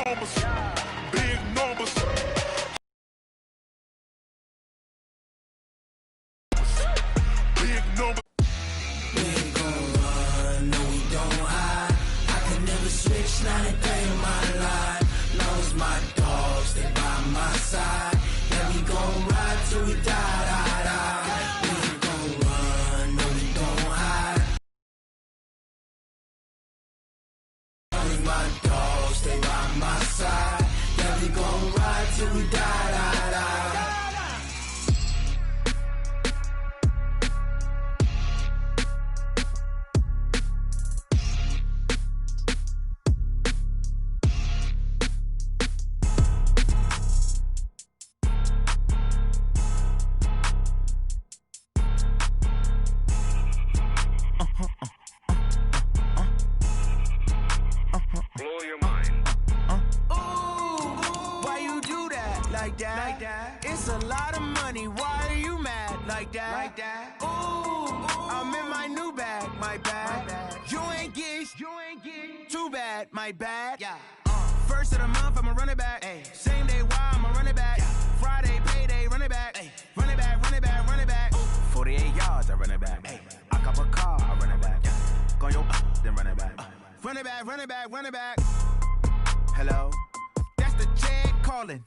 Big numbers. Big numbers. We ain't gon' run, no we don't hide. I can never switch, not a day in my life. Long as my dogs, they by my side. Yeah, we gon' ride till we die, die, die. We ain't gon' run, no we don't hide. Long as my dogs, stay by my side. Yeah, we gon' ride till we die, die, die. Blow your mind. Why you do that like that? It's a lot of money. Why are you mad like that? Ooh, I'm in my new bag, my bad. You ain't get too bad, my bad. Yeah. First of the month, I'ma run it back. Ay. Same day, why I'ma run it back. Friday, payday, run it back. Ay. Run it back, run it back, run it back. 48 yards, I run it back. Ay. I cop a car, I run it back. Go your then run it back. Run it back, run it back, run it back. Hello? That's the jag calling.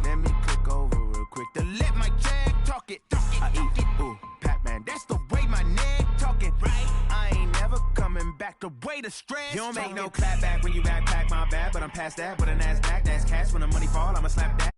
Let me click over real quick to let my jag talk it. I eat it, ooh, Pac-Man. That's the way my neck talking. Right? I ain't never coming back the way the stress. You don't make no clap back when you backpack, my bad. But I'm past that with a NASDAQ. That's cash when the money fall, I'ma slap that.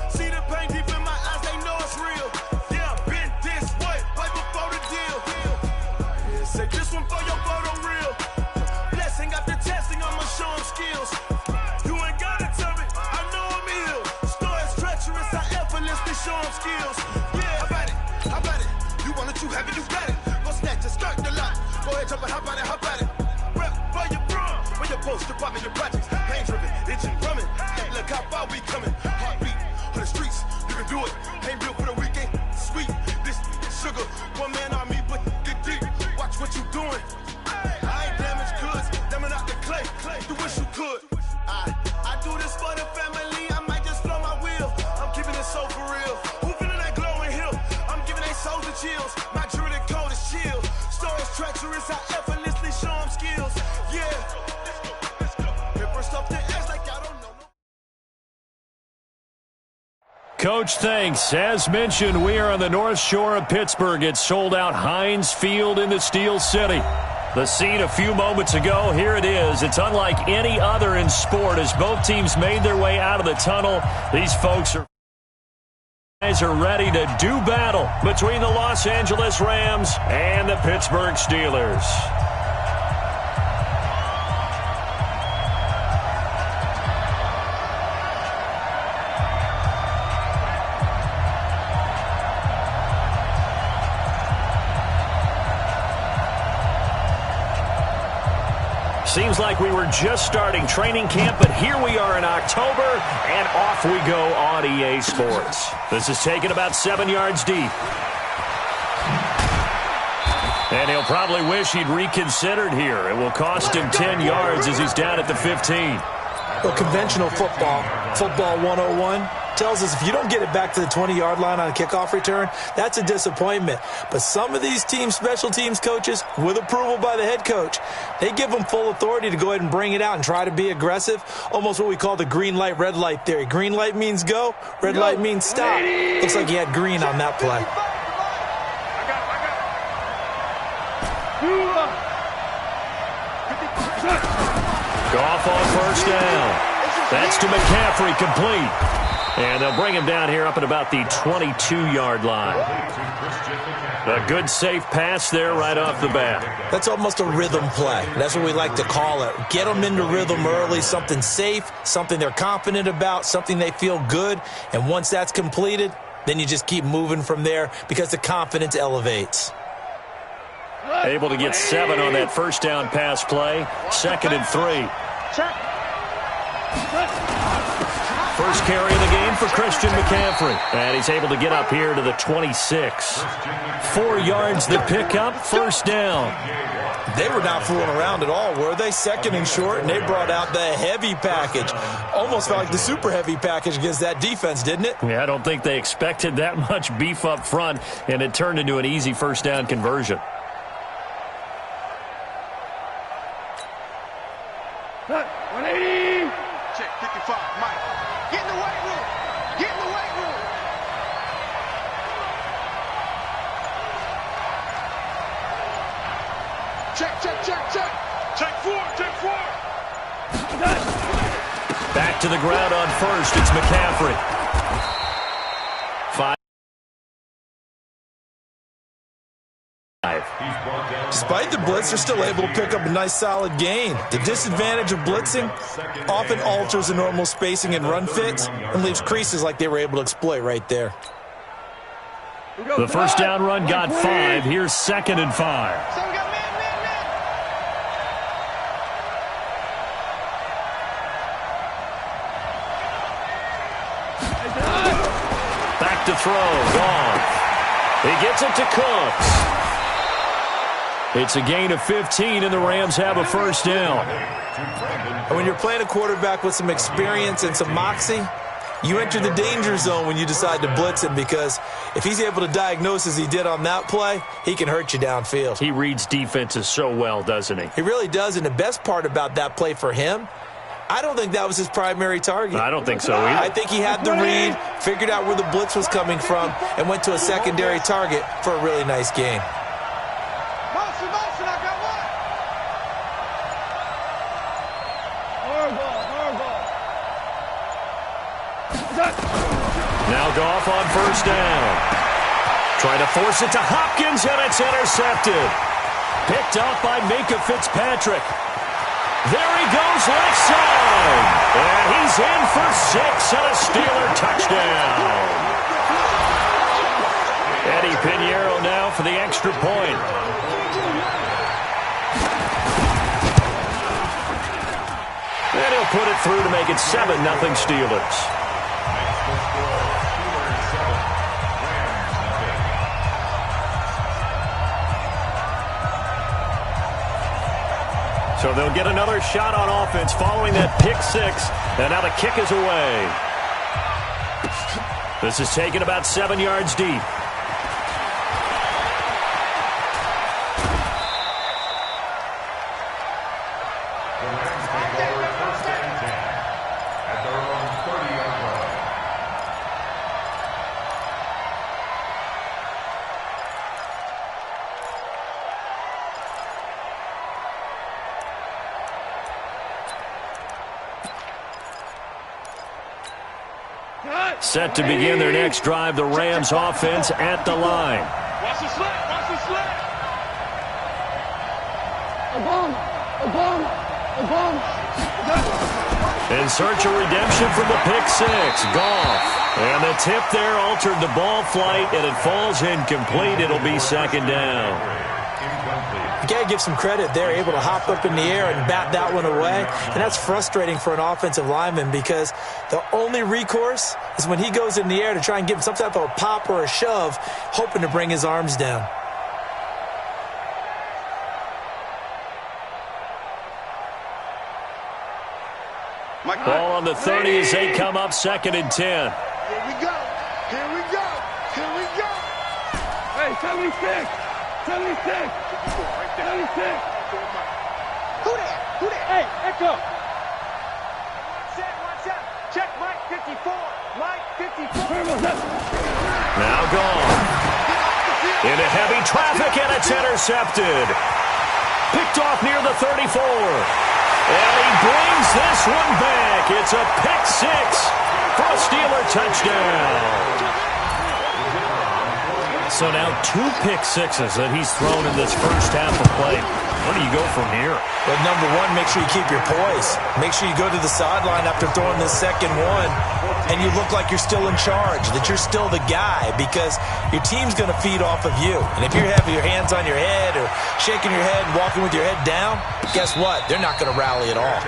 See the pain deep in my eyes, they know it's real. Yeah, I've been this way, way before the deal. Yeah, say this one for your photo reel. Blessing after testing, I'ma show them skills. You ain't gotta tell me, I know I'm ill. Stories treacherous, I effortlessly show them skills. Yeah, how about it? You want it, you have it, you got it. Go snatch it, skirt the lot. Go ahead, jump it, how about it? Rep for your bro, where your post, department, your projects. Pain driven, itching, drumming. Hey, look how far we coming. Heartbeat. On the streets, you can do it. Ain't built for the weekend. Sweet, this sugar. One man army, but get deep. Watch what you doing. I ain't damaged goods. Damn out the clay. You wish you could. I do this for the family. I might just blow my wheel. I'm keeping it so for real. Who feeling that glowing hill? I'm giving they souls the chills. My druidic code is chill. Stories treacherous. I effortlessly show them skills. Yeah. Paper stuff to ass like I don't know. Coach, thanks. As mentioned, we are on the North Shore of Pittsburgh. It's sold out Heinz Field in the Steel City. The scene a few moments ago, here it is. It's unlike any other in sport as both teams made their way out of the tunnel. These folks are ready to do battle between the Los Angeles Rams and the Pittsburgh Steelers. Seems like we were just starting training camp, but here we are in October, and off we go on EA Sports. This is taken about 7 yards deep. And he'll probably wish he'd reconsidered here. It will cost him 10 yards as he's down at the 15. Well, conventional football 101, tells us if you don't get it back to the 20-yard line on a kickoff return, that's a disappointment. But some of these special teams coaches, with approval by the head coach, they give them full authority to go ahead and bring it out and try to be aggressive, almost what we call the green light, red light theory. Green light means go, red light means stop. Looks like he had green on that play. Goff on first down. That's to McCaffrey, complete. And they'll bring him down here up at about the 22-yard line. A good, safe pass there right off the bat. That's almost a rhythm play. That's what we like to call it. Get them into rhythm early, something safe, something they're confident about, something they feel good. And once that's completed, then you just keep moving from there because the confidence elevates. Able to get 7 on that first down pass play. 2nd and 3. First carry of the game for Christian McCaffrey. And he's able to get up here to the 26. 4 yards the pickup, first down. They were not fooling around at all, were they? 2nd and short, and they brought out the heavy package. Almost felt like the super heavy package against that defense, didn't it? Yeah, I don't think they expected that much beef up front, and it turned into an easy first down conversion. Check 55, Mike. Get in the weight room. Get in the weight room. Check. Check 4. Back to the ground on first. It's McCaffrey. 5. Despite the blitz, they're still able to pick up a nice solid gain. The disadvantage of blitzing often alters the normal spacing and run fits and leaves creases like they were able to exploit right there. The first down run got 5. Here's 2nd and 5. Back to throw. Goff. He gets it to Cooks. It's a gain of 15, and the Rams have a first down. And when you're playing a quarterback with some experience and some moxie, you enter the danger zone when you decide to blitz him, because if he's able to diagnose as he did on that play, he can hurt you downfield. He reads defenses so well, doesn't he? He really does, and the best part about that play for him, I don't think that was his primary target. I don't think so either. I think he had the read, figured out where the blitz was coming from, and went to a secondary target for a really nice gain. Now Goff on first down. Trying to force it to Hopkins, and it's intercepted. Picked off by Minkah Fitzpatrick. There he goes left side. And he's in for 6 and a Steeler touchdown. Eddie Pinheiro now for the extra point. And he'll put it through to make it 7-0 Steelers. So they'll get another shot on offense following that pick 6. And now the kick is away. This is taken about 7 yards deep. Set to begin their next drive, the Rams offense at the line. Watch the slap. Watch the slap. In search of redemption from the pick 6. Goff. And the tip there altered the ball flight, and it falls incomplete. It'll be 2nd down. You got to give some credit. They're able to hop up in the air and bat that one away. And that's frustrating for an offensive lineman, because the only recourse is when he goes in the air to try and give him some type of a pop or a shove, hoping to bring his arms down. Ball on the 30 as they come up 2nd and 10. Here we go. Here we go. Here we go. Hey, 76. 76. 76. Who there? Who there? Hey, Echo. Watch out. Check Mike 54. Mike 54. Now gone. Into heavy traffic, and it's intercepted. Picked off near the 34. And he brings this one back. It's a pick six for a Steeler touchdown. So now 2 pick sixes that he's thrown in this first half of play. Where do you go from here? But number one, make sure you keep your poise. Make sure you go to the sideline after throwing this second one, and you look like you're still in charge, that you're still the guy, because your team's going to feed off of you. And if you're having your hands on your head or shaking your head and walking with your head down, guess what? They're not going to rally at all.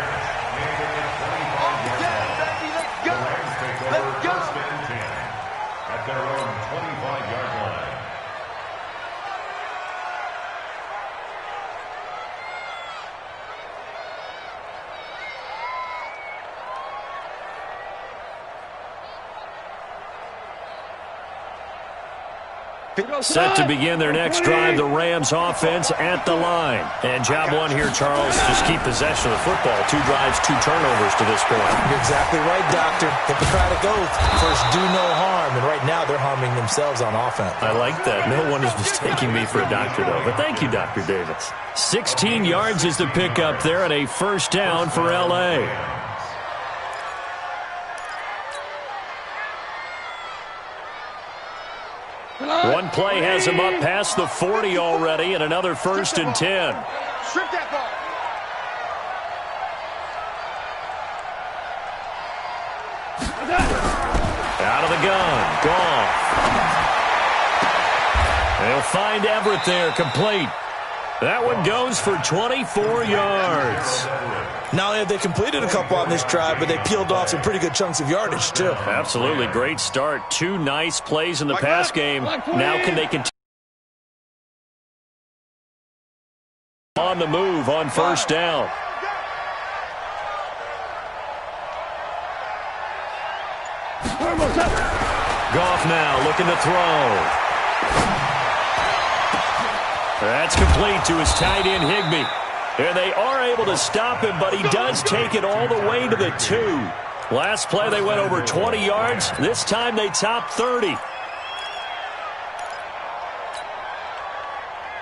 At their own 25-yard line. Set to begin their next drive, the Rams offense at the line. And job one here, Charles, just keep possession of the football. 2 drives, 2 turnovers to this point. You're exactly right, Doctor. Hippocratic oath. First, do no harm. And right now, they're harming themselves on offense. I like that. No one is mistaking me for a doctor, though. But thank you, Dr. Davis. 16 yards is the pickup there and a first down for L.A. One play has him up past the 40 already, and another 1st and 10. Strip that ball. Out of the gun. Goff. They'll find Everett there, complete. That one goes for 24 yards. Not only have they completed a couple on this drive, but they peeled off some pretty good chunks of yardage, too. Absolutely. Great start. 2 nice plays in the pass game. Now can they continue on the move on first down? Goff now looking to throw. That's complete to his tight end, Higbee. And they are able to stop him, but he does take it all the way to the 2. Last play, they went over 20 yards. This time, they topped 30.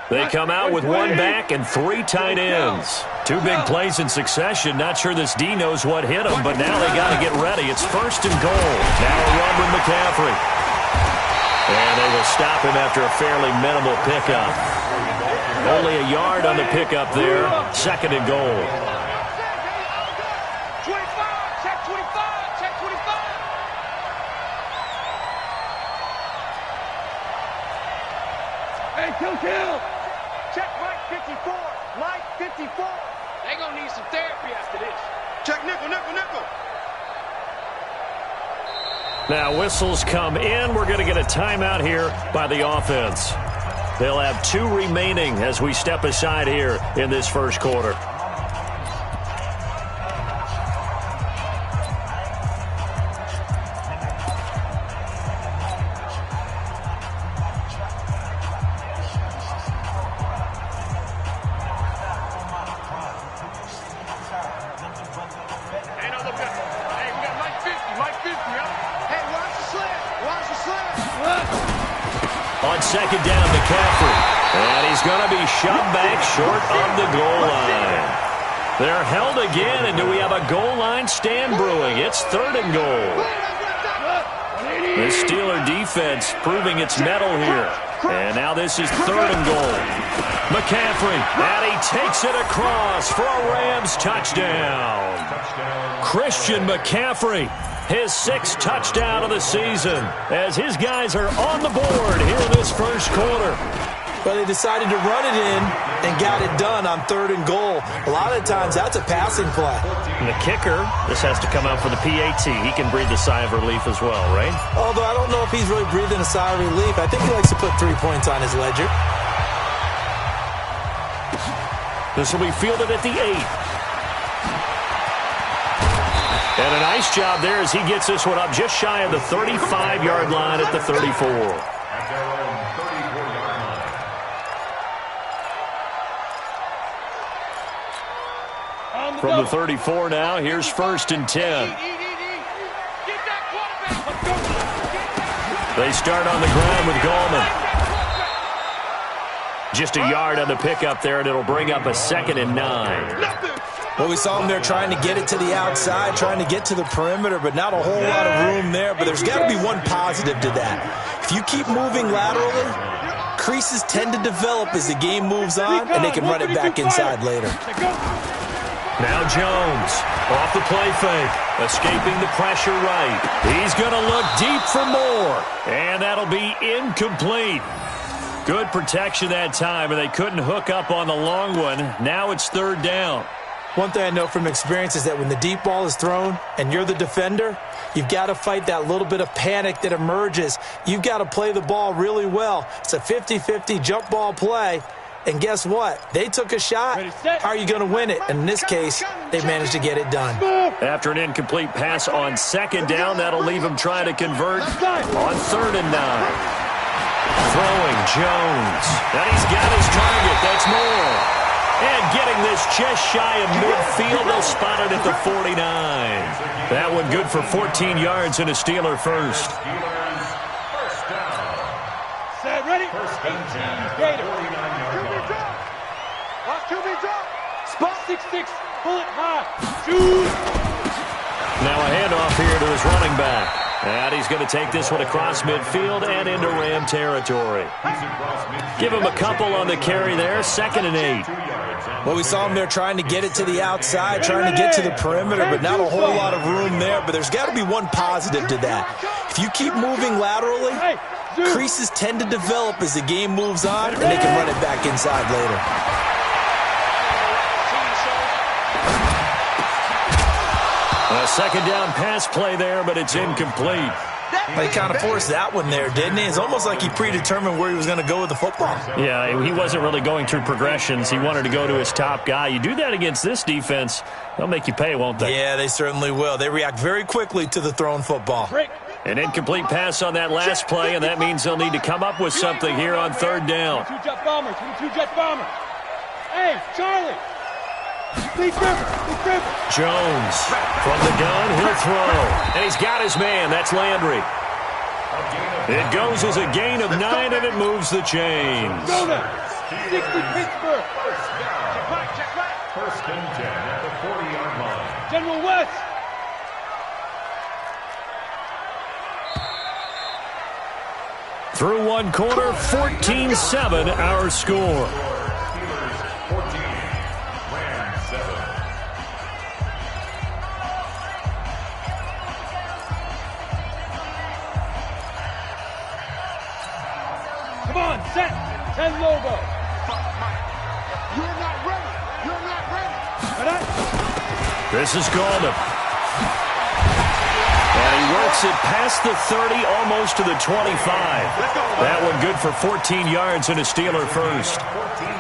They come out with 1 back and 3 tight ends. 2 big plays in succession. Not sure this D knows what hit him, but now they got to get ready. It's 1st and goal. Now a run with McCaffrey. And they will stop him after a fairly minimal pickup. Only a yard on the pickup there. 2nd and goal. 25. Check 25. Check 25. Hey, kill. Check Mike 54. Mike 54. They gonna need some therapy after this. Check nickel. Now whistles come in. We're going to get a timeout here by the offense. They'll have 2 remaining as we step aside here in this first quarter. On 2nd down, McCaffrey. And he's going to be shoved back short of the goal line. They're held again, and do we have a goal line stand brewing? It's 3rd and goal. The Steeler defense proving its mettle here. And now this is 3rd and goal. McCaffrey, and he takes it across for a Rams touchdown. Christian McCaffrey, his 6th touchdown of the season, as his guys are on the board here in this first quarter. But they decided to run it in and got it done on 3rd and goal. A lot of times, that's a passing play. And the kicker, this has to come out for the PAT. He can breathe a sigh of relief as well, right? Although I don't know if he's really breathing a sigh of relief. I think he likes to put 3 points on his ledger. This will be fielded at the 8. And a nice job there as he gets this one up just shy of the 35-yard line at the 34. At their own 34-yard line. From the 34 now, here's 1st and 10. They start on the ground with Gallman. Just a yard on the pickup there, and it'll bring up a 2nd and 9. Well, we saw him there trying to get it to the outside, trying to get to the perimeter, but not a whole lot of room there. But there's got to be one positive to that. If you keep moving laterally, creases tend to develop as the game moves on, and they can run it back inside later. Now Jones, off the play fake, escaping the pressure right. He's going to look deep for more, and that'll be incomplete. Good protection that time, and they couldn't hook up on the long one. Now it's 3rd down. One thing I know from experience is that when the deep ball is thrown and you're the defender, you've got to fight that little bit of panic that emerges. You've got to play the ball really well. It's a 50-50 jump ball play. And guess what? They took a shot. How are you going to win it? And in this case, they managed to get it done. After an incomplete pass on 2nd down, that'll leave him trying to convert on 3rd and 9. Throwing Jones. And he's got his target. That's Moore. And getting this just shy of midfield, they'll spot it at the 49. That one good for 14 yards and a Steeler first. Steelers first down. Set, ready? 1st and 10. Gator. 49-yard line. Watch QB drop. Spot 6-6. Pull it high. Shoot. Now a handoff here to his running back. And he's going to take this one across midfield and into Ram territory. Give him a couple on the carry there. 2nd and 8. Well, we saw him there trying to get it to the outside, trying to get to the perimeter, but not a whole lot of room there. But there's got to be one positive to that. If you keep moving laterally, creases tend to develop as the game moves on, and they can run it back inside later. A 2nd down pass play there, but it's incomplete. He kind of forced that one there, didn't he? It's almost like he predetermined where he was going to go with the football. Yeah, he wasn't really going through progressions. He wanted to go to his top guy. You do that against this defense, they'll make you pay, won't they? Yeah, they certainly will. They react very quickly to the thrown football. An incomplete pass on that last play, and that means they'll need to come up with something here on 3rd down. 2 jet bombers. 2 jet bombers. Hey, Charlie. Lee Griffin. Jones from the gun, he'll throw. And he's got his man, that's Landry. It goes as a gain of 9, and it moves the chains. Go now. 60 Pittsburgh. Check back. 1st and 10 at the 40-yard line. General West. Through one quarter, 14-7 our score. Steelers 14, Rams 7. Come on, set. 10 logo. You're not ready. You're not ready. This is Gallman. And he works it past the 30, almost to the 25. That one good for 14 yards and a Steeler first.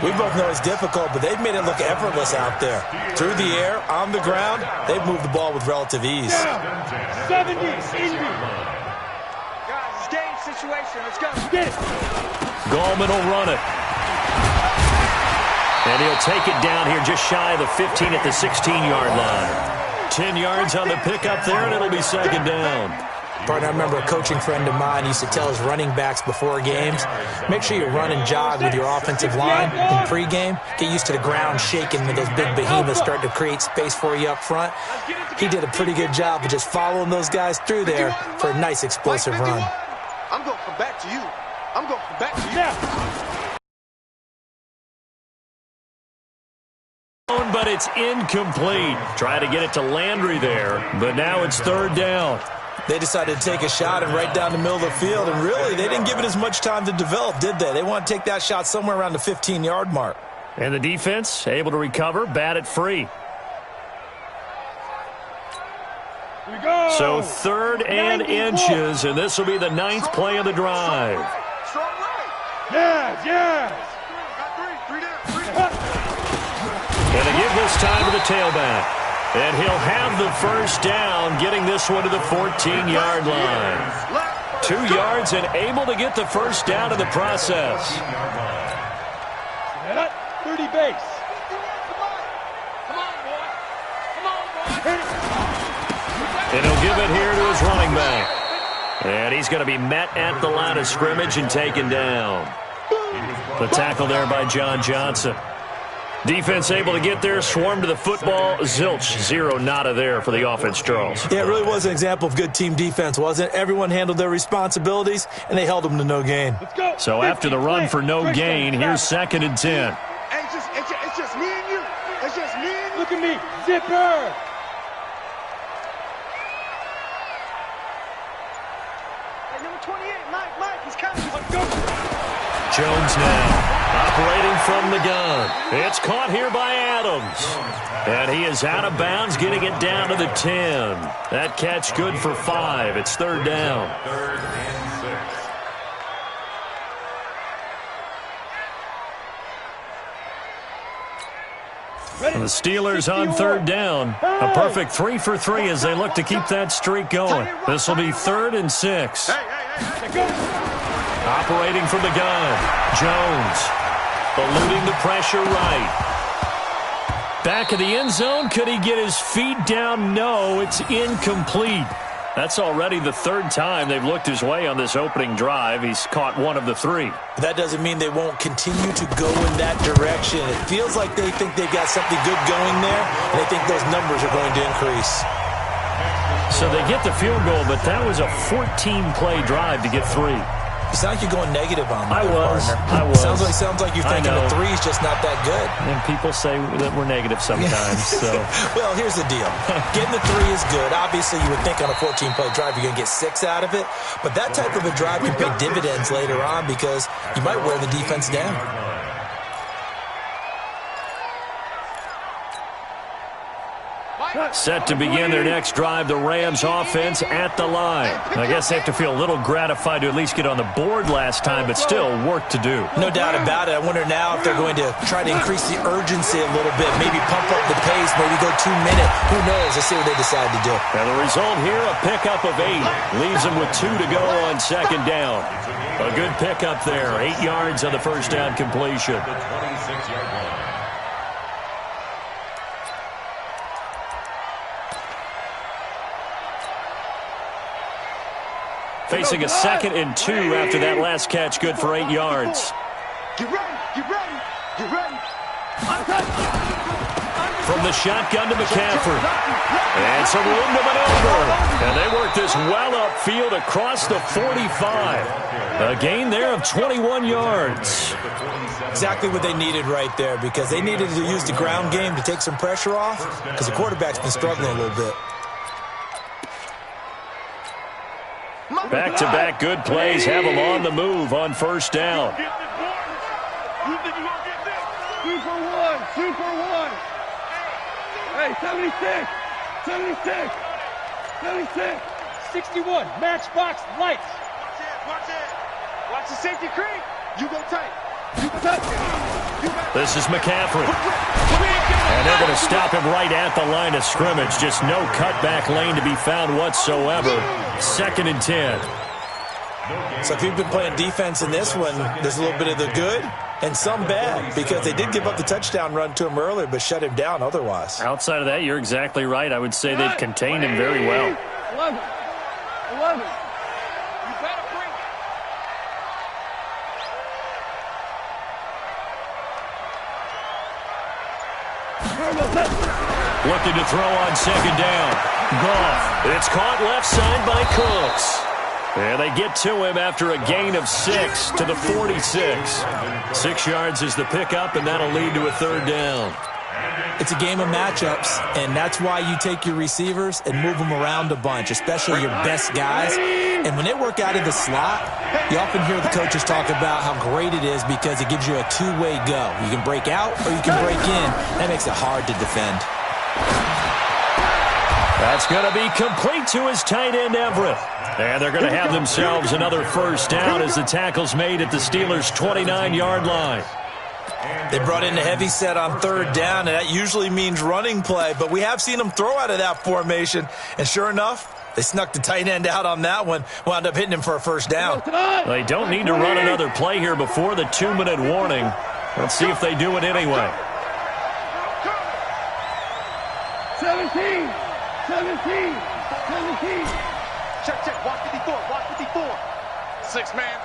We both know it's difficult, but they've made it look effortless out there. Through the air, on the ground, they've moved the ball with relative ease. 70, Indy. Guys, it's game situation. Let's go. Get it. Gallman will run it. And he'll take it down here just shy of the 15 at the 16-yard line. 10 yards on the pickup there, and it'll be 2nd down. Partner, I remember a coaching friend of mine used to tell his running backs before games, make sure you run and jog with your offensive line in pregame. Get used to the ground shaking when those big behemoths start to create space for you up front. He did a pretty good job of just following those guys through there for a nice explosive run. I'm going to come back to you. I'm going to come back to you. But it's incomplete. Try to get it to Landry there, but now it's 3rd down. They decided to take a shot and right down the middle of the field, and really, they didn't give it as much time to develop, did they? They want to take that shot somewhere around the 15-yard mark. And the defense able to recover, bat it free. Here we go. So 3rd and inches, and this will be the 9th play of the drive. Strong right. Yes. Got three. Three down. And they give this time to the tailback. And he'll have the first down, getting this one to the 14-yard line. 2 yards and able to get the first down in the process. 30 base. And he'll give it here to his running back. And he's going to be met at the line of scrimmage and taken down. The tackle there by John Johnson. Defense able to get there, swarm to the football. Zilch, 0 nada there for the offense, Charles. Yeah, it really was an example of good team defense, wasn't it? Everyone handled their responsibilities, and they held them to no gain. Let's go. So after the run for no gain, here's 2nd and 10. Hey, it's just me and you. It's just me and you. Look at me. Zipper. Hey, number 28, Mike, he's coming. Let's go. Jones now operating from the gun. It's caught here by Adams. And he is out of bounds, getting it down to the 10. That catch good for 5. It's 3rd down. 3rd and 6. The Steelers on 3rd down. A perfect 3 for 3 as they look to keep that streak going. This will be 3rd and 6. Operating from the gun. Jones eluding the pressure right. Back of the end zone. Could he get his feet down? No, it's incomplete. That's already the 3rd time they've looked his way on this opening drive. He's caught 1 of the 3. That doesn't mean they won't continue to go in that direction. It feels like they think they've got something good going there, and they think those numbers are going to increase. So they get the field goal, but that was a 14-play drive to get 3. You sound like you're going negative on me. I was. Sounds like you're thinking the 3's just not that good. And people say that we're negative sometimes. So, well, here's the deal. Getting the 3 is good. Obviously, you would think on a 14-play drive you're going to get 6 out of it. But that type of a drive can pay dividends later on because you might wear the defense down. Set to begin their next drive, the Rams offense at the line. I guess they have to feel a little gratified to at least get on the board last time, but still work to do. No doubt about it. I wonder now if they're going to try to increase the urgency a little bit, maybe pump up the pace, maybe go 2-minute. Who knows? Let's see what they decide to do. And the result here, a pickup of 8. Leaves them with 2 to go on 2nd down. A good pickup there. 8 yards on the first down completion. The 26-yard line. Facing a 2nd and 2 after that last catch, good for 8 yards. Get ready, get ready, get ready. From the shotgun to McCaffrey. And some room to maneuver. And they work this well upfield across the 45. A gain there of 21 yards. Exactly what they needed right there because they needed to use the ground game to take some pressure off because the quarterback's been struggling a little bit. Back-to-back good plays have them on the move on first down. You think you're going to get this? 2 for 1, 2 for 1. Hey, 76, 76, 76, 61, matchbox lights. Watch it. Watch the safety creep. You go tight. You touch it. This is McCaffrey. And they're going to stop him right at the line of scrimmage. Just no cutback lane to be found whatsoever. 2nd and 10. So if you've been playing defense in this one, there's a little bit of the good and some bad because they did give up the touchdown run to him earlier but shut him down otherwise. Outside of that, you're exactly right. I would say they've contained him very well. 11. You better bring it. Looking to throw on 2nd down. Goff. It's caught left side by Cooks. And they get to him after a gain of 6 to the 46. 6 yards is the pickup, and that'll lead to a 3rd down. It's a game of matchups, and that's why you take your receivers and move them around a bunch, especially your best guys. And when they work out of the slot, you often hear the coaches talk about how great it is because it gives you a two-way go. You can break out or you can break in. That makes it hard to defend. That's going to be complete to his tight end, Everett. And they're going to have themselves another first down as the tackle's made at the Steelers' 29-yard line. They brought in a heavy set on third down, and that usually means running play, but we have seen them throw out of that formation, and sure enough, they snuck the tight end out on that one, wound up hitting him for a first down. They don't need to run another play here before the 2-minute warning. Let's see if they do it anyway. 17. Check. Watch 54. 6 man.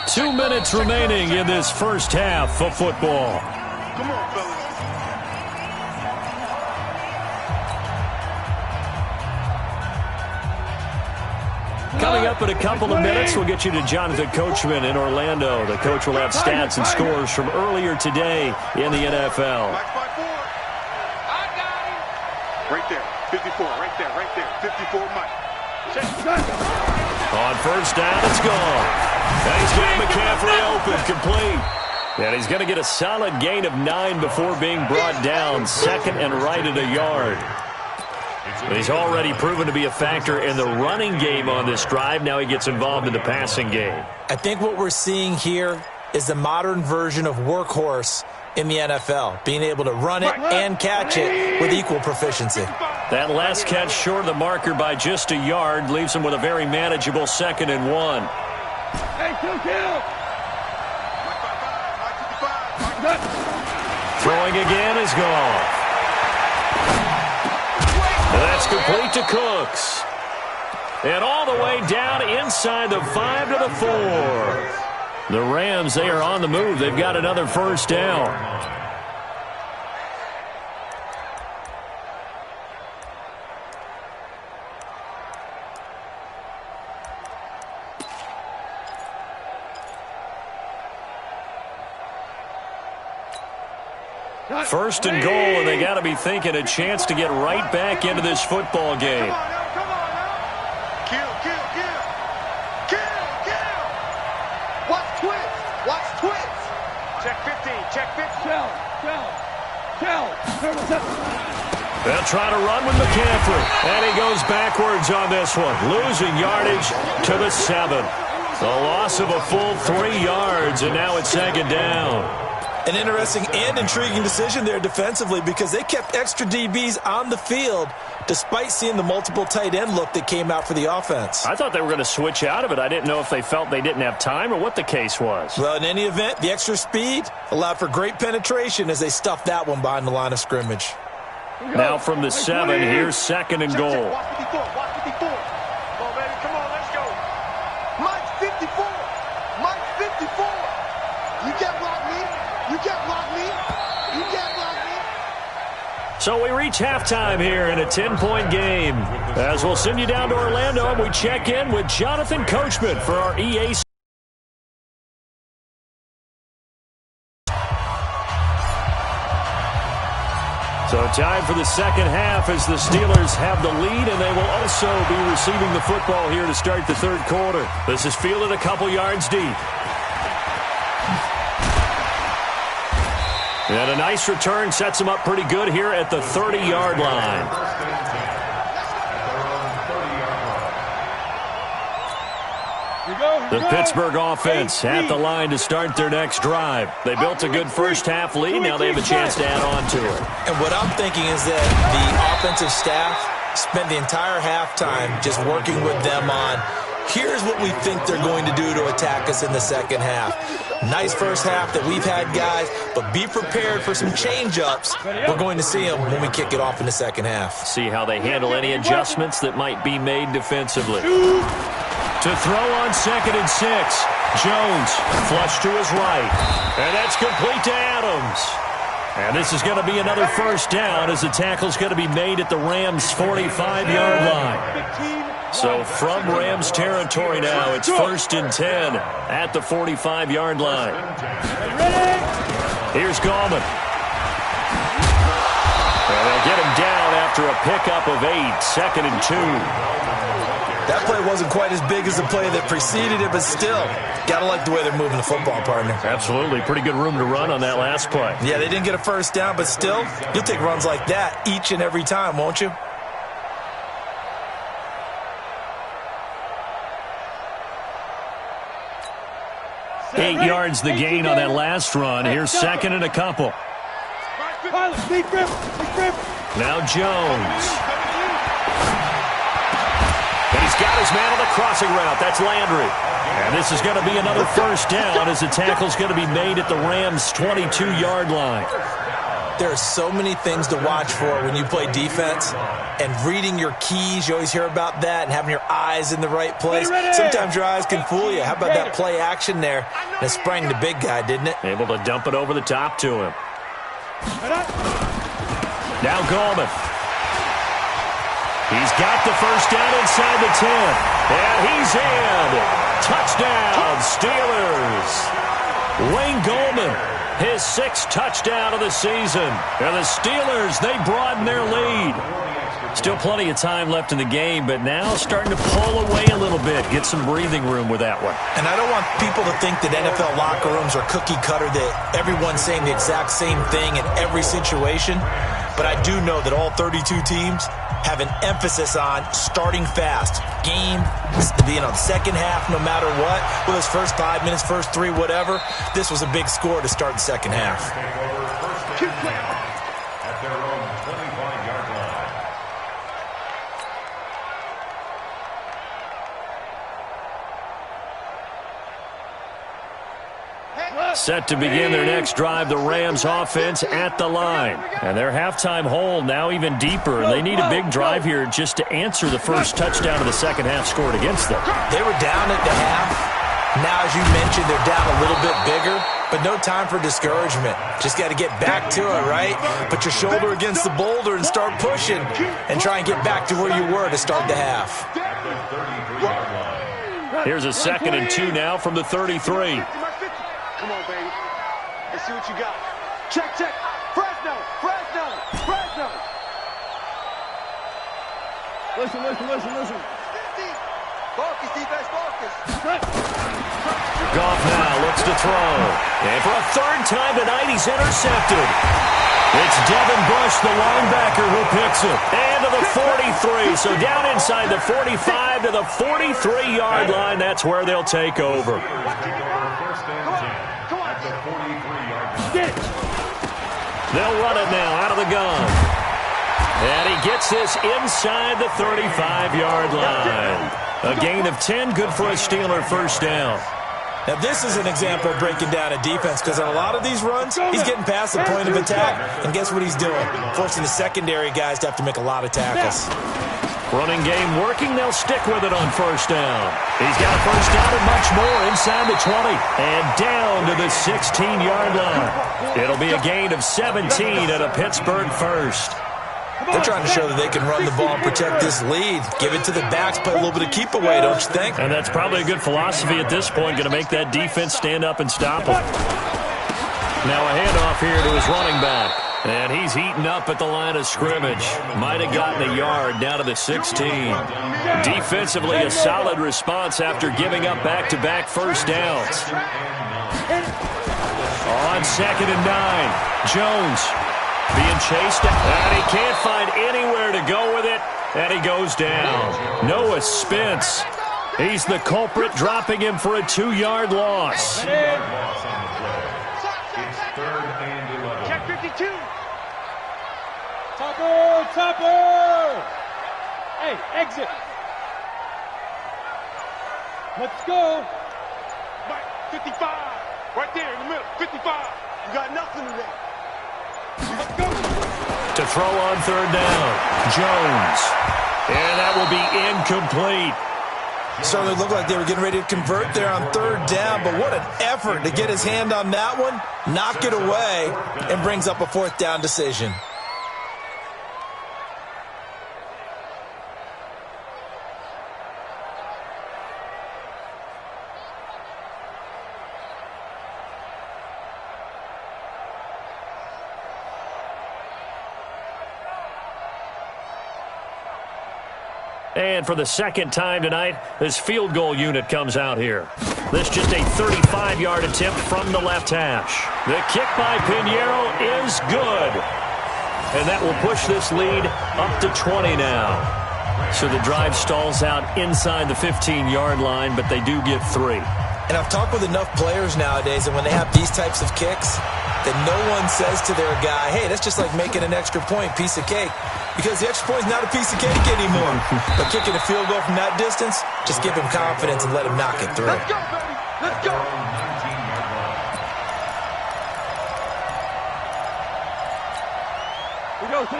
2 minutes remaining in this first half of football. Come on, fellas. Coming up in a couple of minutes, we'll get you to Jonathan Coachman in Orlando. The coach will have stats and scores from earlier today in the NFL. Right there. 54. Right there. 54, Mike. On first down, it's gone. And he's got McCaffrey open, complete. And he's going to get a solid gain of 9 before being brought down. Second and right at a yard. But he's already proven to be a factor in the running game on this drive. Now he gets involved in the passing game. I think what we're seeing here is the modern version of workhorse in the NFL, being able to run it and catch it with equal proficiency. That last catch short of the marker by just a yard leaves him with a very manageable 2nd and 1. Hey, kill. Throwing again is gone. That's complete to Cooks. And all the way down inside the 5 to the 4. The Rams, they are on the move. They've got another first down. First and goal, and they got to be thinking a chance to get right back into this football game. Come on now. Kill. Watch twist. Check 15. They'll try to run with McCaffrey, and he goes backwards on this one, losing yardage to the 7. The loss of a full 3 yards, and now it's 2nd down. An interesting and intriguing decision there defensively because they kept extra DBs on the field despite seeing the multiple tight end look that came out for the offense. I thought they were going to switch out of it. I didn't know if they felt they didn't have time or what the case was. Well, in any event, the extra speed allowed for great penetration as they stuffed that one behind the line of scrimmage. Now from the 7, here's 2nd and goal. Watch 54. Come on, baby. Come on, let's go. Mike 54. You can't block me. So we reach halftime here in a 10-point game. As we'll send you down to Orlando, and we check in with Jonathan Coachman for our EA. So time for the second half as the Steelers have the lead, and they will also be receiving the football here to start the third quarter. This is fielded a couple yards deep. And a nice return sets him up pretty good here at the 30-yard line. The Pittsburgh offense at the line to start their next drive. They built a good first-half lead. Now they have a chance to add on to it. And what I'm thinking is that the offensive staff spent the entire halftime just working with them on, here's what we think they're going to do to attack us in the second half. Nice first half that we've had, guys, but be prepared for some change-ups. We're going to see them when we kick it off in the second half. See how they handle any adjustments that might be made defensively. To throw on 2nd and 6. Jones flush to his right. And that's complete to Adams. And this is going to be another first down as the tackle's going to be made at the Rams' 45-yard line. So from Rams territory now, it's 1st and 10 at the 45-yard line. Here's Gallman. And they'll get him down after a pickup of 8, 2nd and 2. That play wasn't quite as big as the play that preceded it, but still, got to like the way they're moving the football, partner. Absolutely. Pretty good room to run on that last play. Yeah, they didn't get a first down, but still, you'll take runs like that each and every time, won't you? 8 yards the gain on that last run. Here's second and a couple. Now Jones. And he's got his man on the crossing route. That's Landry. And this is going to be another first down as the tackle's going to be made at the Rams' 22-yard line. There are so many things to watch for when you play defense, and reading your keys, you always hear about that, and having your eyes in the right place. Sometimes your eyes can fool you. How about that play action there? And it sprang the big guy, didn't it? Able to dump it over the top to him. Now Gallman. He's got the first down inside the 10. And he's in. Touchdown, Steelers. Wayne Gallman. His 6th touchdown of the season. And the Steelers, they broaden their lead. Still plenty of time left in the game, but now starting to pull away a little bit. Get some breathing room with that one. And I don't want people to think that NFL locker rooms are cookie cutter, that everyone's saying the exact same thing in every situation. But I do know that all 32 teams have an emphasis on starting fast. Game, second half, no matter what. Whether it's first 5 minutes, first 3, whatever. This was a big score to start the second half. At their own 25-yard line. Set to begin their next drive, the Rams offense at the line. And their halftime hole now even deeper. And they need a big drive here just to answer the first touchdown of the second half scored against them. They were down at the half. Now, as you mentioned, they're down a little bit bigger, but no time for discouragement. Just got to get back to it, right? Put your shoulder against the boulder and start pushing and try and get back to where you were to start the half. Here's a 2nd and 2 now from the 33. Come on, baby. Let's see what you got. Check, check. Fresno, Fresno, Fresno. Listen. Focus, defense, focus. Goff now looks to throw. And for a 3rd time tonight, he's intercepted. It's Devin Bush, the linebacker, who picks it. And to the 43. So down inside the 45 to the 43-yard line. That's where they'll take over. They'll run it now out of the gun. And he gets this inside the 35-yard line. A gain of 10, good for a Steeler first down. Now, this is an example of breaking down a defense, because on a lot of these runs, he's getting past the point of attack. And guess what he's doing? Forcing the secondary guys to have to make a lot of tackles. Running game working. They'll stick with it on first down. He's got a first down and much more inside the 20. And down to the 16-yard line. It'll be a gain of 17 at a Pittsburgh first. They're trying to show that they can run the ball and protect this lead. Give it to the backs, play a little bit of keep away, don't you think? And that's probably a good philosophy at this point, going to make that defense stand up and stop them. Now a handoff here to his running back. And he's heating up at the line of scrimmage. Might have gotten a yard down to the 16. Defensively, a solid response after giving up back-to-back first downs. On 2nd and 9, Jones being chased, and he can't find anywhere to go with it, and he goes down. Noah Spence, he's the culprit, dropping him for a 2-yard loss. It's 3rd and 11. Check 52. Topper! Hey, exit. Let's go. Mike, 55. Right there in the middle. 55. You got nothing today. Let's go. To throw on 3rd down, Jones. And that will be incomplete. Certainly looked like they were getting ready to convert there on 3rd down, but what an effort to get his hand on that one, knock it away, and brings up a 4th down decision. And for the 2nd time tonight, this field goal unit comes out here. This just a 35-yard attempt from the left hash. The kick by Pinheiro is good. And that will push this lead up to 20 now. So the drive stalls out inside the 15-yard line, but they do get 3. And I've talked with enough players nowadays, and when they have these types of kicks, that no one says to their guy, hey, that's just like making an extra point, piece of cake. Because the extra point is not a piece of cake anymore. But kicking a field goal from that distance, just give him confidence and let him knock it through. Let's go, baby. Let's go.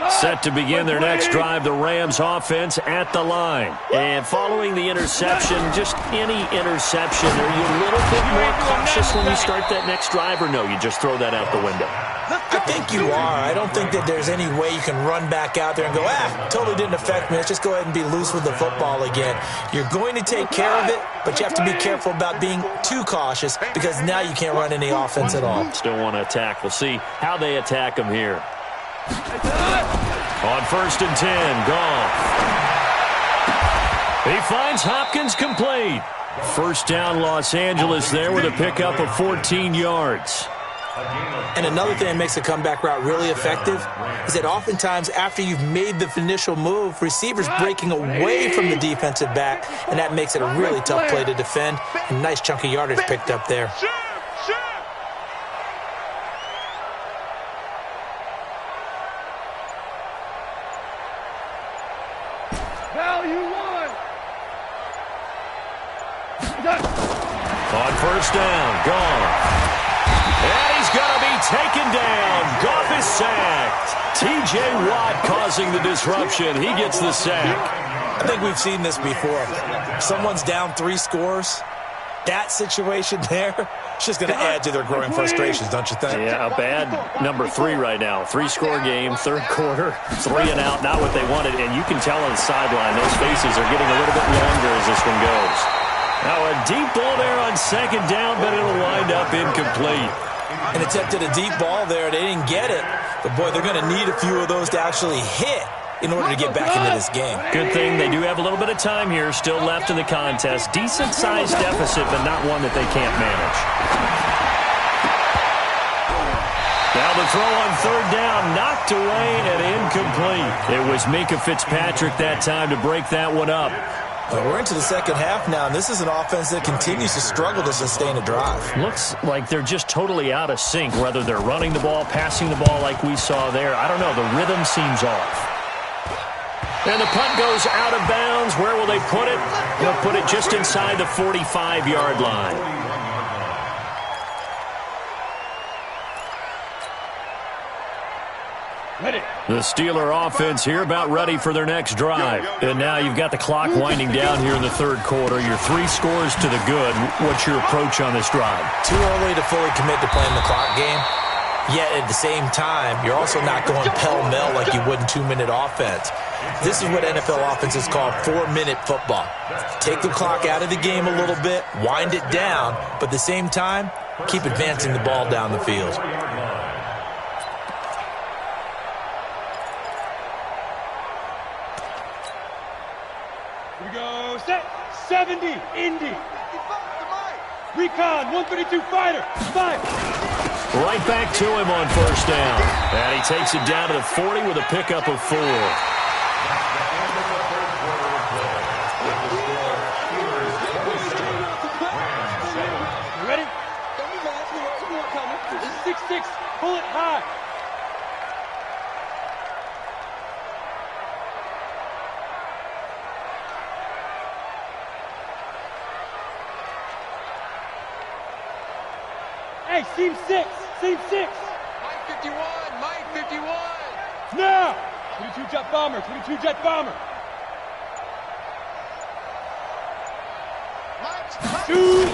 Set to begin their next drive, the Rams offense at the line. And following the interception, just any interception, are you a little bit more cautious when you start that next drive, or no, you just throw that out the window? I think you are. I don't think that there's any way you can run back out there and go, totally didn't affect me. Let's just go ahead and be loose with the football again. You're going to take care of it, but you have to be careful about being too cautious because now you can't run any offense at all. Still want to attack. We'll see how they attack them here. On 1st and 10, Goff. He finds Hopkins complete. First down, Los Angeles there with a pickup of 14 yards. And another thing that makes a comeback route really effective is that oftentimes after you've made the initial move, receivers breaking away from the defensive back, and that makes it a really tough play to defend. A nice chunk of yardage picked up there. On 1st down, Goff. And he's going to be taken down. Goff is sacked. T.J. Watt causing the disruption. He gets the sack. I think we've seen this before. Someone's down 3 scores. That situation there, it's just going to add to their growing frustrations, don't you think? Yeah, a bad number 3 right now. 3-score game, 3rd quarter, 3 and out, not what they wanted. And you can tell on the sideline, those faces are getting a little bit longer as this one goes. Now a deep ball there on 2nd down, but it'll wind up incomplete. And attempted a deep ball there. They didn't get it. But, boy, they're going to need a few of those to actually hit in order to get back into this game. Good thing they do have a little bit of time here still left in the contest. Decent-sized deficit, but not one that they can't manage. Now the throw on 3rd down, knocked away and incomplete. It was Minkah Fitzpatrick that time to break that one up. Well, we're into the 2nd half now, and this is an offense that continues to struggle to sustain a drive. Looks like they're just totally out of sync, whether they're running the ball, passing the ball like we saw there. I don't know. The rhythm seems off. And the punt goes out of bounds. Where will they put it? They'll put it just inside the 45-yard line. The Steeler offense here about ready for their next drive. And now you've got the clock winding down here in the 3rd quarter. You're 3 scores to the good. What's your approach on this drive? Too early to fully commit to playing the clock game. Yet at the same time, you're also not going pell-mell like you would in 2-minute offense. This is what NFL offenses call 4-minute football. Take the clock out of the game a little bit, wind it down, but at the same time, keep advancing the ball down the field. Here we go. Set. 70. Indy. Recon. 132 fighter. 5. Right back to him on 1st down. And he takes it down to the 40 with a pickup of 4. Ready? 6-6. Pull it high. Hey, seam 6. Seam 6. Mike 51. Mike 51. Now. 22 jet bomber. 22 jet bomber. Shoot.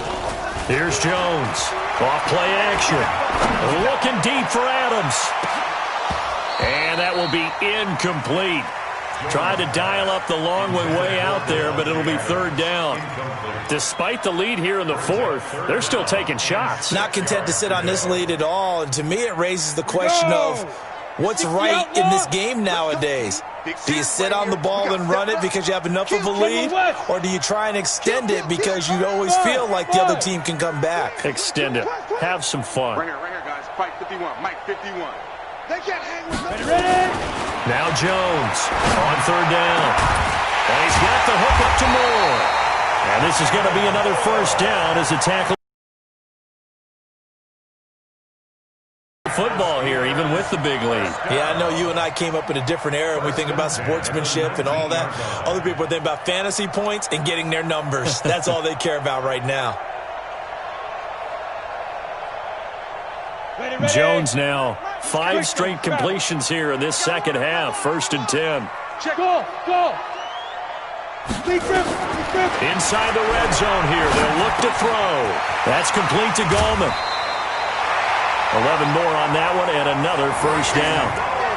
Here's Jones. Off play action. Looking deep for Adams. And that will be incomplete. Tried to dial up the long way out there, but it'll be 3rd down. Despite the lead here in the 4th, they're still taking shots. Not content to sit on this lead at all. And to me, it raises the question of what's right in this game nowadays. Do you sit on the ball and run it because you have enough of a lead? Or do you try and extend it because you always feel like the other team can come back? Extend it. Have some fun. Right here, guys. Mike 51. Mike 51. They can't hang with us. Ready? Now Jones on 3rd down. And he's got the hook up to Moore. And this is going to be another 1st down as a tackle. football here, even with the big lead. Yeah, I know you and I came up in a different era, and we think about sportsmanship and all that. Other people think about fantasy points and getting their numbers. That's all they care about right now. Jones now 5 straight completions here in this second half. 1st and 10. Check. Go. Inside the red zone here. They'll look to throw. That's complete to Gallman. 11 more on that one and another first down.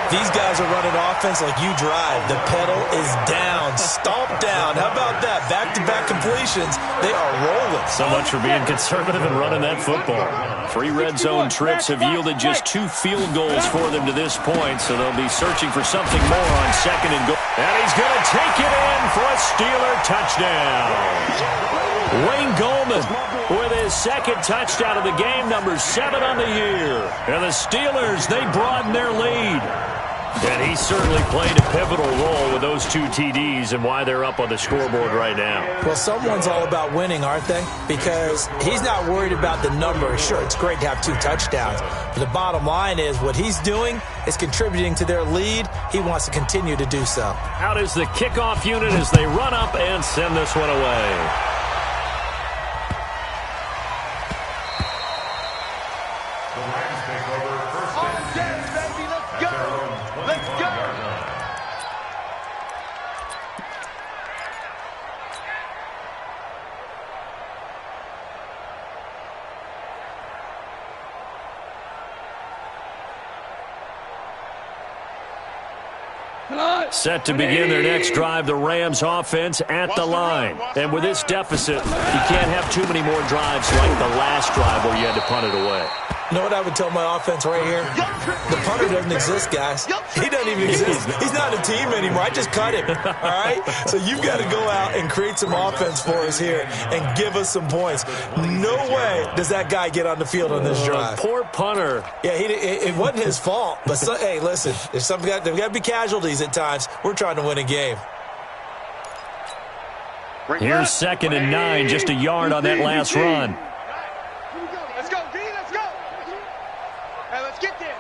These guys are running offense like you drive. The pedal is down, stomped down. How about that? Back-to-back completions. They are rolling. So much for being conservative and running that football. 3 red zone trips have yielded just 2 field goals for them to this point, so they'll be searching for something more on 2nd and goal. And he's going to take it in for a Steeler touchdown. Wayne Gallman with his 2nd touchdown of the game, number 7 on the year. And the Steelers, they broaden their lead. And he certainly played a pivotal role with those 2 TDs and why they're up on the scoreboard right now. Well, someone's all about winning, aren't they? Because he's not worried about the number. Sure, it's great to have 2 touchdowns. But the bottom line is what he's doing is contributing to their lead. He wants to continue to do so. Out is the kickoff unit as they run up and send this one away. Set to begin their next drive, the Rams offense at the line. And with this deficit, you can't have too many more drives like the last drive where you had to punt it away. You know what I would tell my offense right here? The punter doesn't exist, guys. He doesn't even exist. He's not a team anymore. I just cut him, all right? So you've got to go out and create some offense for us here and give us some points. No way does that guy get on the field on this drive. Poor punter. Yeah, it wasn't his fault. But, hey, listen, there's got to be casualties at times. We're trying to win a game. Here's 2nd and 9, just a yard on that last run. Let's go, D, let's go. Hey, let's get there.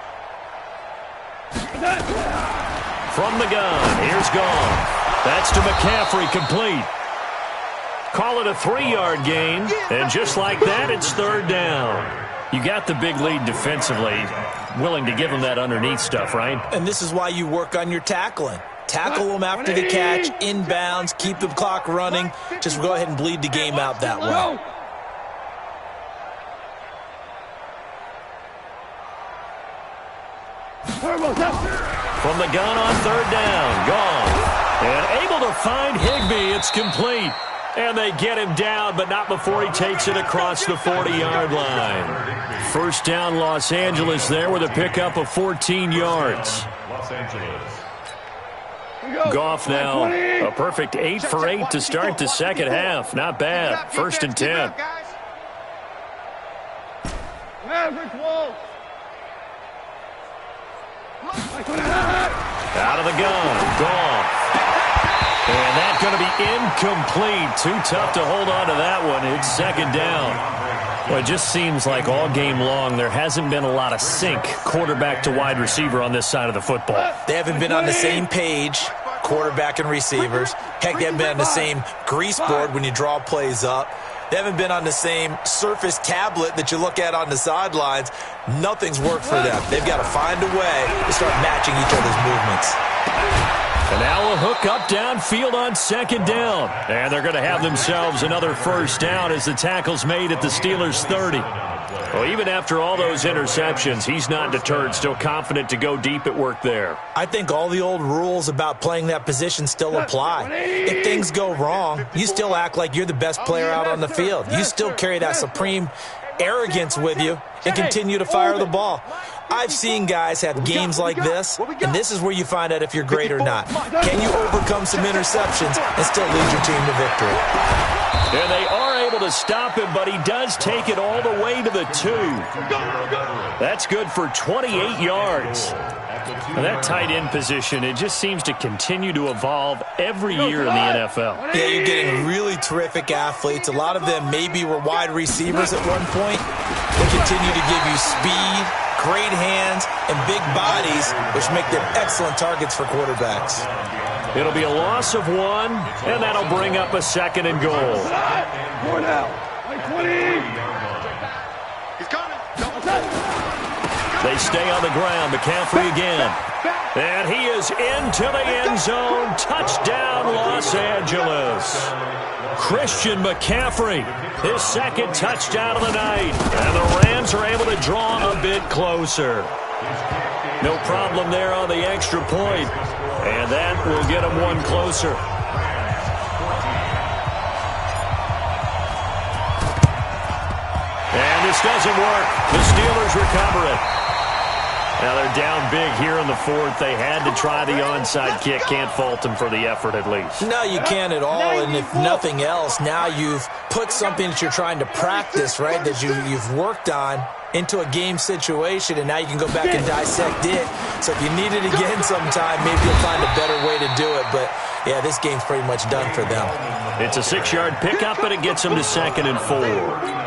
From the gun, here's Goff. That's to McCaffrey, complete. Call it a 3-yard gain, and just like that, it's 3rd down. You got the big lead defensively, willing to give them that underneath stuff, right? And this is why you work on your tackling. Tackle them after the catch, inbounds, keep the clock running. Just go ahead and bleed the game out that way. From the gun on 3rd down, Goff. And able to find Higbee, it's complete. And they get him down, but not before he takes it across the 40-yard line. First down, Los Angeles there with a pickup of 14 yards. Los Angeles. Goff now a perfect 8 for 8 to start the second half. Not bad. 1st and 10. Out of the gun, Goff. And that's going to be incomplete. Too tough to hold on to that one. It's 2nd down. Well, it just seems like all game long there hasn't been a lot of sync quarterback to wide receiver on this side of the football. They haven't been on the same page, quarterback and receivers. Heck, they haven't been on the same grease board when you draw plays up. They haven't been on the same Surface tablet that you look at on the sidelines. Nothing's worked for them. They've got to find a way to start matching each other's movements. And now a hook up downfield on 2nd down. And they're going to have themselves another first down as the tackle's made at the Steelers' 30. Well, even after all those interceptions, he's not deterred, still confident to go deep at work there. I think all the old rules about playing that position still apply. If things go wrong, you still act like you're the best player out on the field. You still carry that supreme arrogance with you and continue to fire the ball. I've seen guys have games like this, and this is where you find out if you're great or not. Can you overcome some interceptions and still lead your team to victory? And they are able to stop him, but he does take it all the way to the 2. That's good for 28 yards. And that tight end position, it just seems to continue to evolve every year in the NFL. Yeah, you're getting really terrific athletes. A lot of them maybe were wide receivers at one point. They continue to give you speed, great hands and big bodies, which make them excellent targets for quarterbacks. It'll be a loss of 1, and that'll bring up a 2nd and goal. 4 now. 20. He's coming. They stay on the ground. McCaffrey again. And he is into the end zone. Touchdown, Los Angeles. Christian McCaffrey, his 2nd touchdown of the night. And the Rams are able to draw a bit closer. No problem there on the extra point. And that will get them 1 closer. And this doesn't work. The Steelers recover it. Now they're down big here in the 4th. They had to try the onside kick. Can't fault them for the effort at least. No, you can't at all. And if nothing else, now you've put something that you're trying to practice, right, that you've worked on into a game situation, and now you can go back and dissect it. So if you need it again sometime, maybe you'll find a better way to do it. But, yeah, this game's pretty much done for them. It's a 6-yard pickup, and it gets them to 2nd and 4.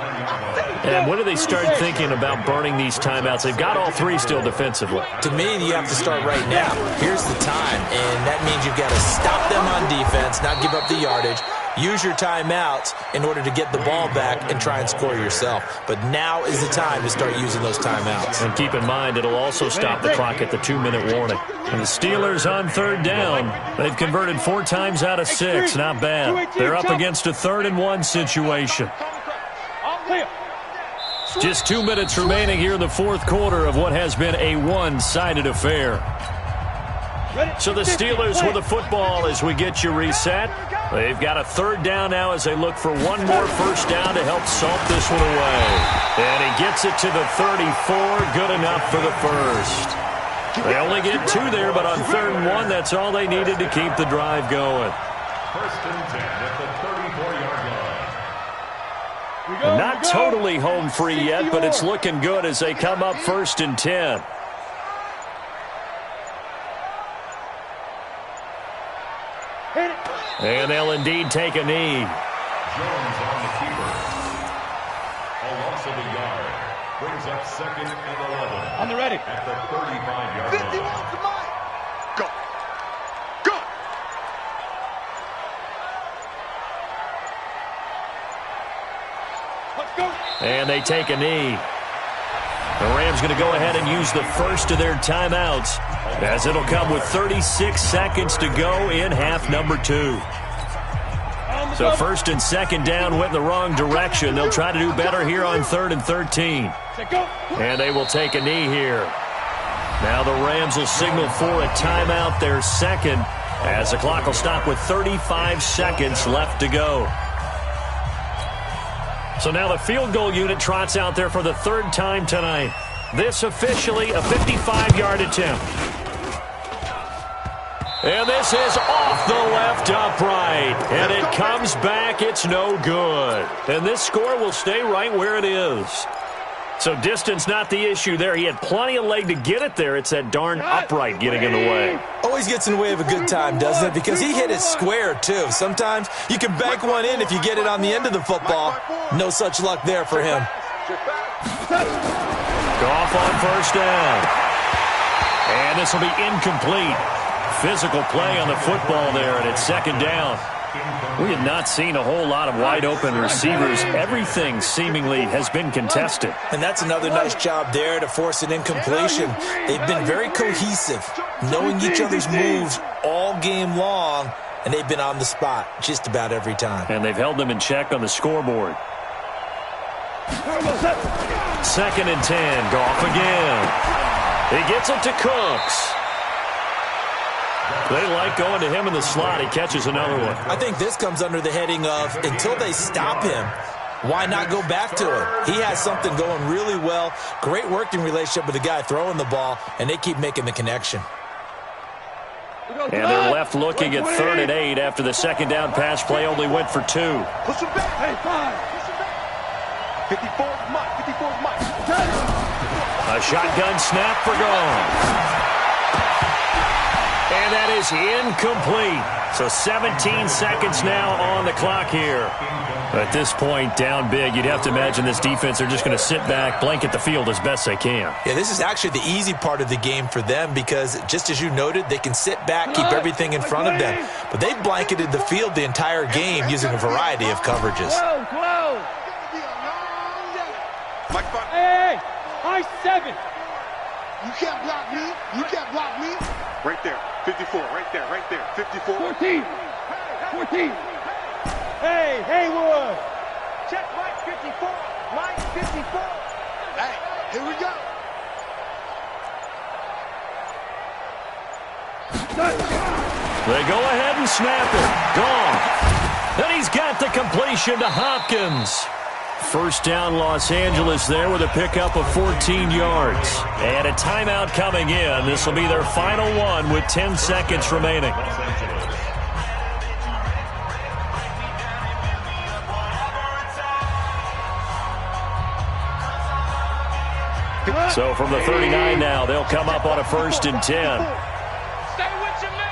And when do they start thinking about burning these timeouts? They've got all 3 still defensively. To me, you have to start right now. Here's the time, and that means you've got to stop them on defense, not give up the yardage, use your timeouts in order to get the ball back and try and score yourself. But now is the time to start using those timeouts. And keep in mind, it'll also stop the clock at the 2-minute warning. And the Steelers on 3rd down. They've converted 4 times out of 6. Not bad. They're up against a 3rd and 1 situation. Just 2 minutes remaining here in the 4th quarter of what has been a one-sided affair. So the Steelers with the football as we get you reset. They've got a 3rd down now as they look for 1 more 1st down to help salt this one away. And he gets it to the 34. Good enough for the 1st. They only get 2 there, but on 3rd and 1, that's all they needed to keep the drive going. 1st and 10 at the 34-yard line. Not totally home free yet, but it's looking good as they come up 1st and 10. And they'll indeed take a knee. Jones on the keeper. A loss of a yard. Brings up 2nd and 11. On the ready. At the 35-yard 51 line. to mine. Go. Go. Let's go. And they take a knee. The Rams going to go ahead and use the 1st of their timeouts as it'll come with 36 seconds to go in half number 2. So 1st and 2nd down went in the wrong direction. They'll try to do better here on 3rd and 13. And they will take a knee here. Now the Rams will signal for a timeout, their 2nd, as the clock will stop with 35 seconds left to go. So now the field goal unit trots out there for the 3rd time tonight. This officially a 55-yard attempt. And this is off the left upright. And it comes back. It's no good. And this score will stay right where it is. So distance not the issue there. He had plenty of leg to get it there. It's that darn upright getting in the way. Always gets in the way of a good time, doesn't it? Because he hit it square, too. Sometimes you can bank one in if you get it on the end of the football. No such luck there for him. Goff on 1st down. And this will be incomplete. Physical play on the football there, and it's 2nd down. We have not seen a whole lot of wide-open receivers. Everything seemingly has been contested. And that's another nice job there to force an incompletion. They've been very cohesive, knowing each other's moves all game long, and they've been on the spot just about every time. And they've held them in check on the scoreboard. 2nd and 10. Goff again. He gets it to Cooks. They like going to him in the slot. He catches another one. I think this comes under the heading of until they stop him, why not go back to it? He has something going really well. Great working relationship with the guy throwing the ball, and they keep making the connection. And they're left looking at 3rd and 8 after the 2nd down pass play only went for 2. Push him back. Hey, 5. 54's Mike. 54's Mike. A shotgun snap for Goff. And that is incomplete. So 17 seconds now on the clock here. At this point, down big, you'd have to imagine this defense, they're just going to sit back, blanket the field as best they can. Yeah, this is actually the easy part of the game for them because, just as you noted, they can sit back, keep everything in front of them. But they've blanketed the field the entire game using a variety of coverages. Whoa. Hey, high 7. You can't block me. You can't block me. Right there. 54. Right there. 54. 14. Hey, Haywood. Check Mike 54. Mike 54. Hey, here we go. They go ahead and snap it. Gone. And he's got the completion to Hopkins. First down, Los Angeles there with a pickup of 14 yards. And a timeout coming in. This will be their final one with 10 seconds remaining. So from the 39 now, they'll come up on a 1st and 10. Stay with your man.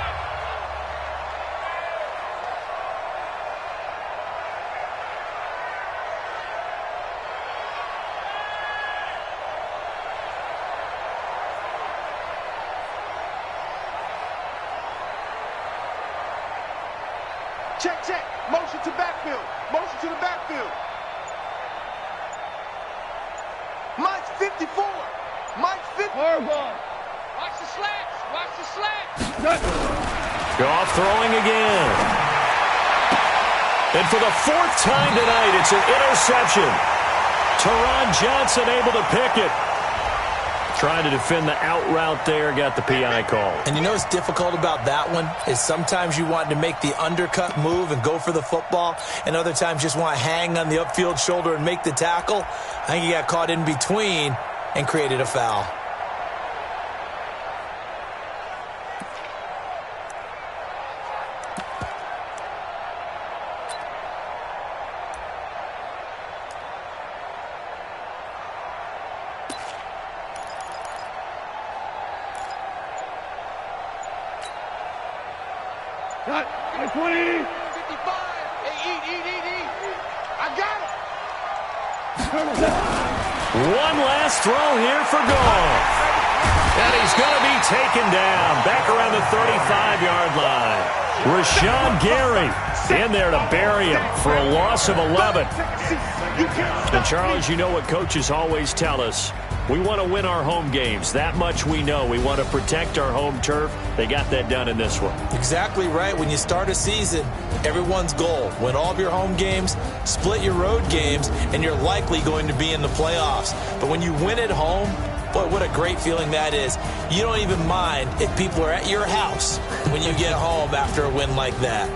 Check. Motion to backfield. Motion to the backfield. Mike's 54. Mike's 50. Horrible. Watch the slats. Goff throwing again. And for the 4th time tonight, it's an interception. Teron Johnson able to pick it. Trying to defend the out route there, got the PI call. And you know what's difficult about that one is sometimes you want to make the undercut move and go for the football, and other times just want to hang on the upfield shoulder and make the tackle. I think he got caught in between and created a foul. Got 20. 55. Hey, eat. I got it. One last throw here for Goff. And he's going to be taken down back around the 35-yard line. Rashawn Gary in there to bury him for a loss of 11. And Charles, you know what coaches always tell us. We want to win our home games. That much we know. We want to protect our home turf. They got that done in this one. Exactly right. When you start a season, everyone's goal, win all of your home games, split your road games, and you're likely going to be in the playoffs. But when you win at home, boy, what a great feeling that is. You don't even mind if people are at your house when you get home after a win like that.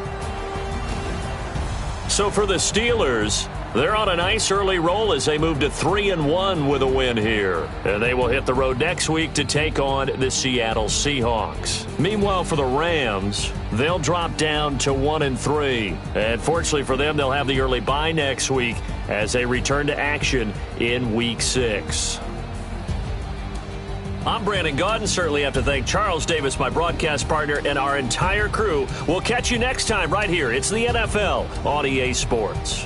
So for the Steelers, they're on a nice early roll as they move to 3-1 with a win here. And they will hit the road next week to take on the Seattle Seahawks. Meanwhile, for the Rams, they'll drop down to 1-3. And fortunately for them, they'll have the early bye next week as they return to action in Week 6. I'm Brandon Gaudin. Certainly have to thank Charles Davis, my broadcast partner, and our entire crew. We'll catch you next time right here. It's the NFL on EA Sports.